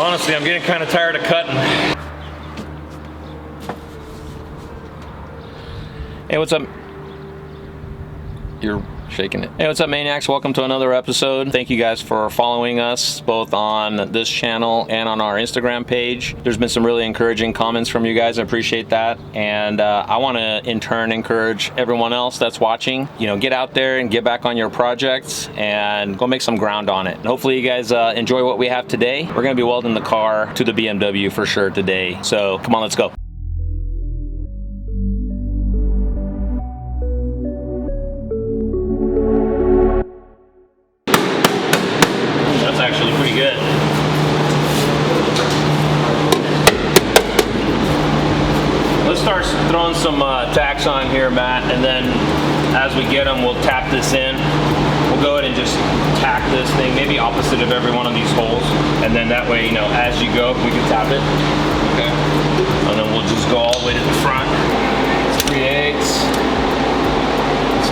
Honestly, I'm getting kind of tired of cutting. Hey, what's up? You're shaking it. Hey, what's up, Maniacs? Welcome to another episode. Thank you guys for following us both on this channel and on our Instagram page. There's been some really encouraging comments from you guys. I appreciate that. And I want to in turn encourage everyone else that's watching, you know, get out there and get back on your projects and go make some ground on it. And hopefully you guys enjoy what we have today. We're going to be welding the car to the BMW for sure today. So come on, let's go. Actually pretty good. Let's start throwing some tacks on here, Matt, and then as we get them, we'll tap this in. We'll go ahead and just tack this thing, maybe opposite of every one of these holes, and then that way, you know, as you go, we can tap it. Okay. And then we'll just go all the way to the front. It's 3/8. It's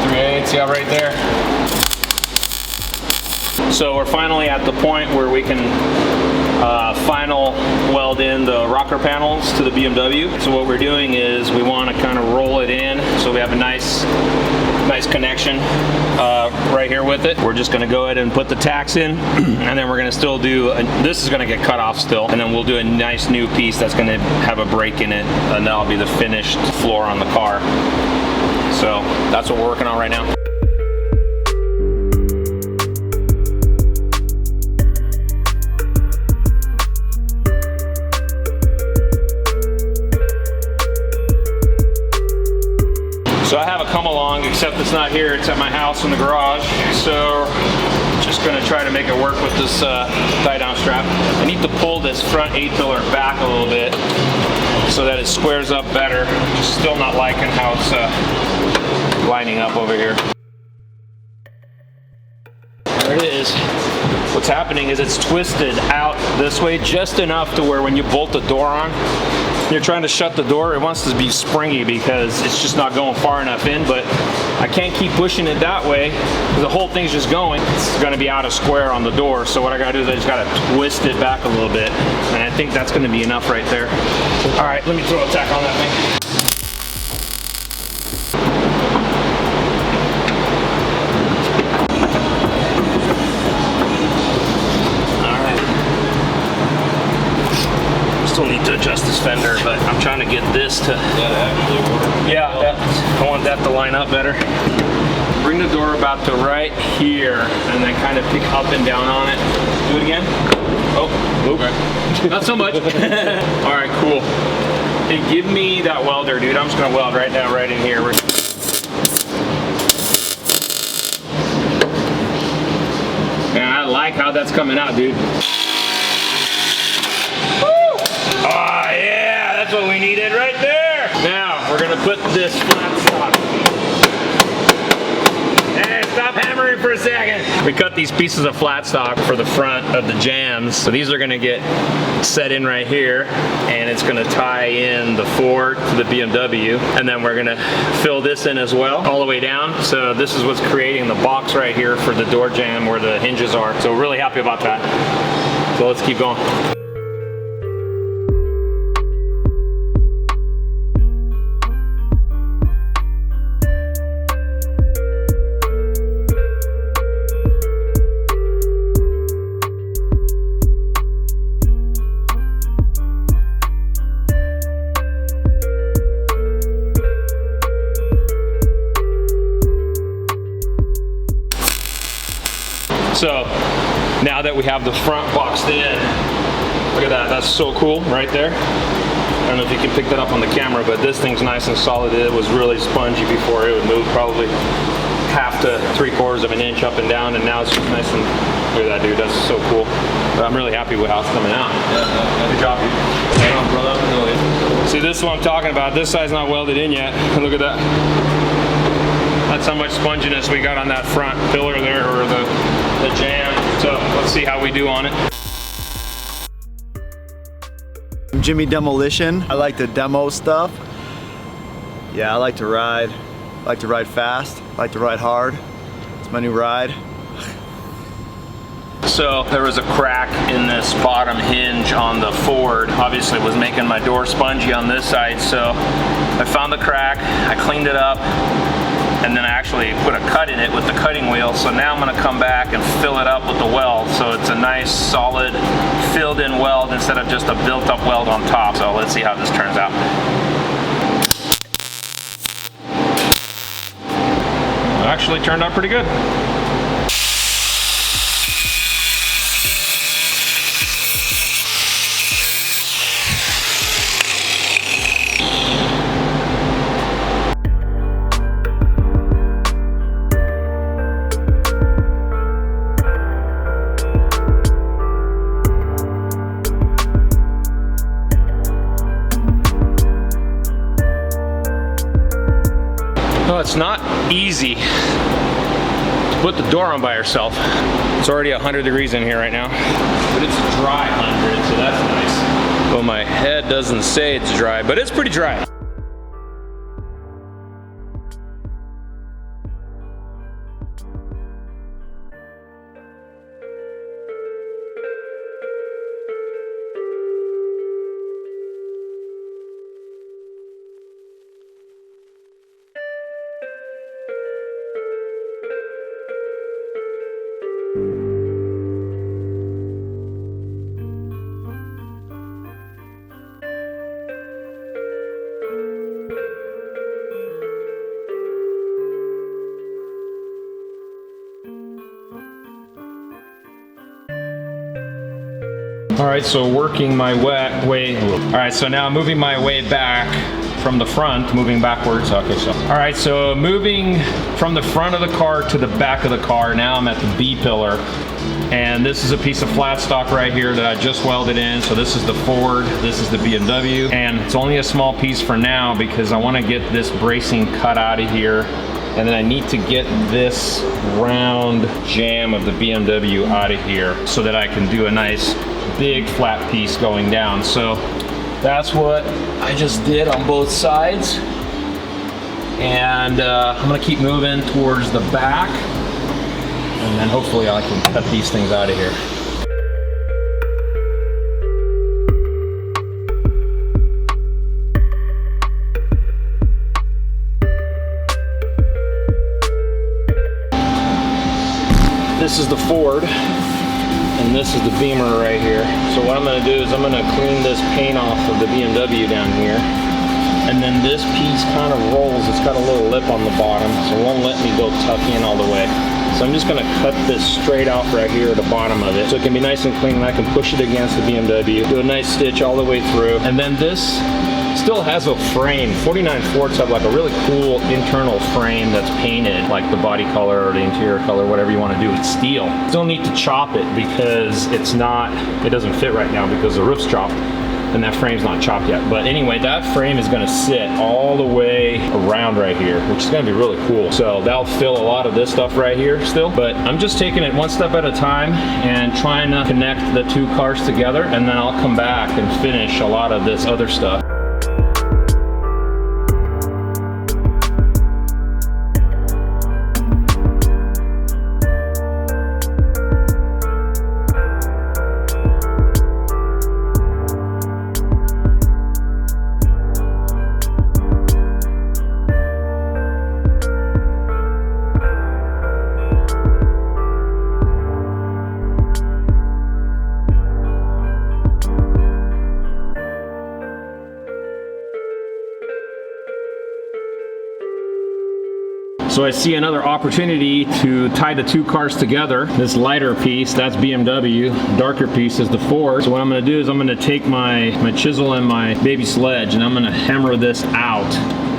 3/8, yeah, right there. So we're finally at the point where we can final weld in the rocker panels to the BMW. So what we're doing is we want to kind of roll it in so we have a nice connection right here with it. We're just going to go ahead and put the tacks in, and then we're going to still do, this is going to get cut off still, and then we'll do a nice new piece that's going to have a break in it, and that'll be the finished floor on the car. So that's what we're working on right now. So I have a come along, except it's not here, it's at my house in the garage. So just gonna try to make it work with this tie down strap. I need to pull this front 8-pillar back a little bit so that it squares up better. Just still not liking how it's lining up over here. There it is. What's happening is it's twisted out this way just enough to where when you bolt the door on, you're trying to shut the door, it wants to be springy because it's just not going far enough in, but I can't keep pushing it that way because the whole thing's just going. It's gonna be out of square on the door, so what I gotta do is I just gotta twist it back a little bit, and I think that's gonna be enough right there. All right, let me throw a tack on that thing. Still need to adjust this fender, but I'm trying to get this to, I want that to line up better. Bring the door about to right here, and then kind of pick up and down on it. Do it again. Oh, okay. Not so much. All right, cool. Hey, give me that welder, dude. I'm just gonna weld right now, right in here. Man, I like how that's coming out, dude. Oh yeah, that's what we needed right there. Now we're gonna put this flat stock. Hey, stop hammering for a second. We cut these pieces of flat stock for the front of the jambs. So these are gonna get set in right here, and it's gonna tie in the Ford to the BMW. And then we're gonna fill this in as well, all the way down. So this is what's creating the box right here for the door jamb where the hinges are. So we're really happy about that. So let's keep going. So now that we have the front boxed in, look at that, that's so cool right there. I don't know if you can pick that up on the camera, but this thing's nice and solid. It was really spongy before. It would move probably 1/2 to 3/4 of an inch up and down, and now it's just nice and, look at that, dude, that's so cool. But I'm really happy with how it's coming out. Yeah, good job, dude. See, this is what I'm talking about. This side's not welded in yet. Look at that. That's how much sponginess we got on that front pillar there, or the jamb. So let's see how we do on it. I'm Jimmy Demolition. I like to demo stuff. Yeah, I like to ride. I like to ride fast. I like to ride hard. It's my new ride. So there was a crack in this bottom hinge on the Ford. Obviously it was making my door spongy on this side, so I found the crack, I cleaned it up, and then I actually put a cut in it with the cutting wheel. So now I'm gonna come back and fill it up with the weld. So it's a nice, solid, filled in weld instead of just a built up weld on top. So let's see how this turns out. Actually turned out pretty good. No, it's not easy to put the door on by yourself. It's already 100 degrees in here right now, but it's a dry 100, so that's nice. Well, my head doesn't say it's dry, but it's pretty dry. All right, so working my way, all right, so now moving my way back from the front, moving backwards. Okay, so, all right, so moving from the front of the car to the back of the car, now I'm at the B pillar. And this is a piece of flat stock right here that I just welded in. So this is the Ford, this is the BMW, and it's only a small piece for now because I want to get this bracing cut out of here. And then I need to get this round jam of the BMW out of here so that I can do a nice big flat piece going down. So that's what I just did on both sides. And I'm gonna keep moving towards the back, and then hopefully I can cut these things out of here. This is the Ford, and this is the Beamer right here. So what I'm gonna do is I'm gonna clean this paint off of the BMW down here. And then this piece kind of rolls. It's got a little lip on the bottom, so it won't let me go tuck in all the way. So I'm just gonna cut this straight off right here at the bottom of it. So it can be nice and clean, and I can push it against the BMW, do a nice stitch all the way through. And then this still has a frame. 49 Fords have like a really cool internal frame that's painted, like the body color or the interior color, whatever you want to do. It's steel. Still need to chop it because it doesn't fit right now because the roof's chopped and that frame's not chopped yet. But anyway, that frame is gonna sit all the way around right here, which is gonna be really cool. So that'll fill a lot of this stuff right here still. But I'm just taking it one step at a time and trying to connect the two cars together, and then I'll come back and finish a lot of this other stuff. So I see another opportunity to tie the two cars together. This lighter piece, that's BMW. Darker piece is the Ford. So what I'm gonna do is I'm gonna take my chisel and my baby sledge, and I'm gonna hammer this out,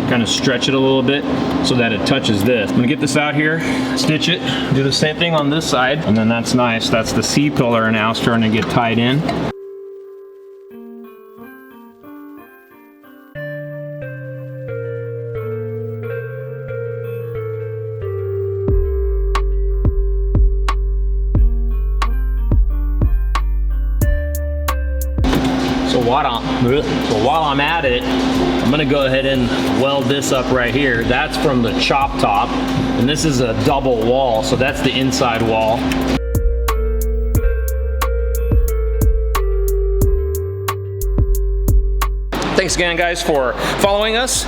kind of stretch it a little bit so that it touches this. I'm gonna get this out here, stitch it, do the same thing on this side, and then that's nice. That's the C pillar now starting to get tied in. So while I'm at it, I'm gonna go ahead and weld this up right here. That's from the chop top, and this is a double wall, so that's the inside wall. Thanks again, guys, for following us.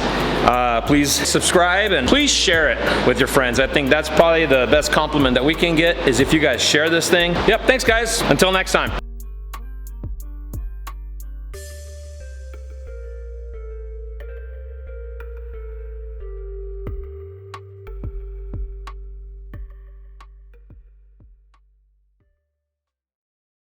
Please subscribe and please share it with your friends. I think that's probably the best compliment that we can get is if you guys share this thing. Yep, thanks guys. Until next time.